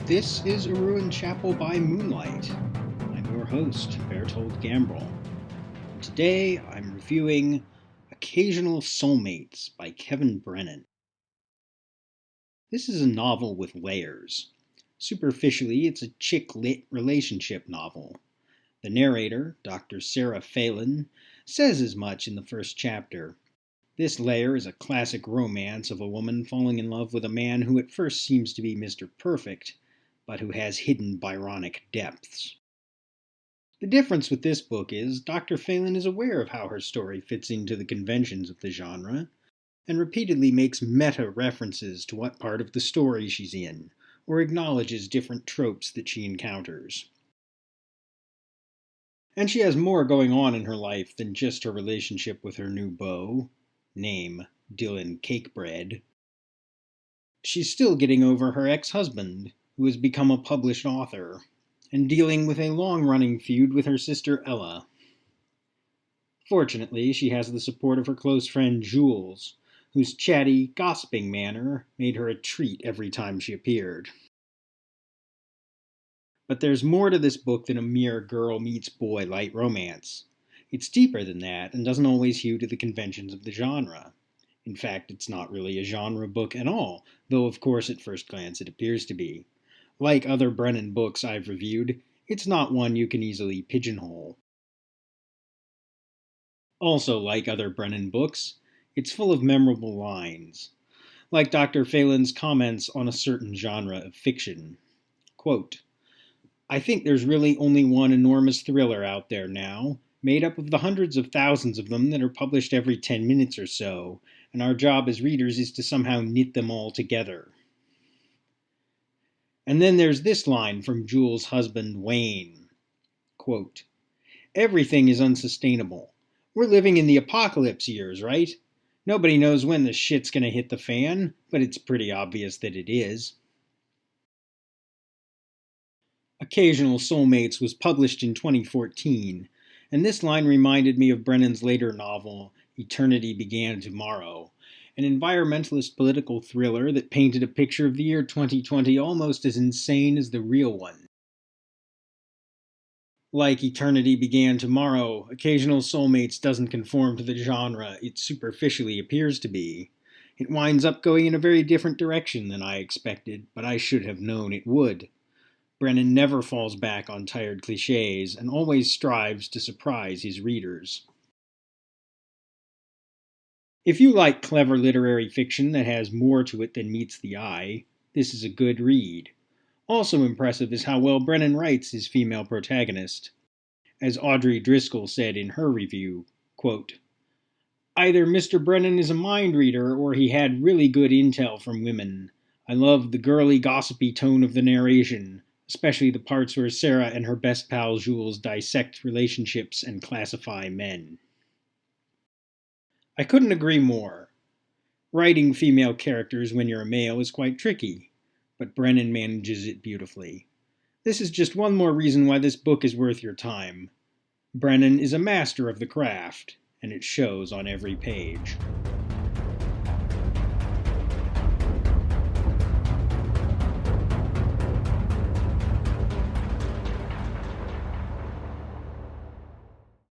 This is A Ruined Chapel by Moonlight. I'm your host, Bertold Gambrel. Today I'm reviewing Occasional Soulmates by Kevin Brennan. This is a novel with layers. Superficially, it's a chick-lit relationship novel. The narrator, Dr. Sarah Phelan, says as much in the first chapter. This layer is a classic romance of a woman falling in love with a man who at first seems to be Mr. Perfect, but who has hidden Byronic depths. The difference with this book is Dr. Phelan is aware of how her story fits into the conventions of the genre, and repeatedly makes meta-references to what part of the story she's in, or acknowledges different tropes that she encounters. And she has more going on in her life than just her relationship with her new beau, name Dylan Cakebread. She's still getting over her ex-husband, who has become a published author, and dealing with a long-running feud with her sister Ella. Fortunately, she has the support of her close friend Jules, whose chatty, gossiping manner made her a treat every time she appeared. But there's more to this book than a mere girl meets boy light romance. It's deeper than that and doesn't always hew to the conventions of the genre. In fact, it's not really a genre book at all, though of course at first glance it appears to be. Like other Brennan books I've reviewed, it's not one you can easily pigeonhole. Also, like other Brennan books, it's full of memorable lines. Like Dr. Phelan's comments on a certain genre of fiction. Quote, "I think there's really only one enormous thriller out there now, made up of the hundreds of thousands of them that are published every 10 minutes or so, and our job as readers is to somehow knit them all together." And then there's this line from Jules' husband, Wayne. Quote, "Everything is unsustainable. We're living in the apocalypse years, right? Nobody knows when the shit's gonna hit the fan, but it's pretty obvious that it is." Occasional Soulmates was published in 2014, and this line reminded me of Brennan's later novel, Eternity Began Tomorrow, an environmentalist political thriller that painted a picture of the year 2020 almost as insane as the real one. Like Eternity Began Tomorrow, Occasional Soulmates doesn't conform to the genre it superficially appears to be. It winds up going in a very different direction than I expected, but I should have known it would. Brennan never falls back on tired cliches and always strives to surprise his readers. If you like clever literary fiction that has more to it than meets the eye, this is a good read. Also impressive is how well Brennan writes his female protagonist. As Audrey Driscoll said in her review, quote, "Either Mr. Brennan is a mind reader or he had really good intel from women. I love the girly, gossipy tone of the narration, especially the parts where Sarah and her best pal Jules dissect relationships and classify men." I couldn't agree more. Writing female characters when you're a male is quite tricky, but Brennan manages it beautifully. This is just one more reason why this book is worth your time. Brennan is a master of the craft, and it shows on every page.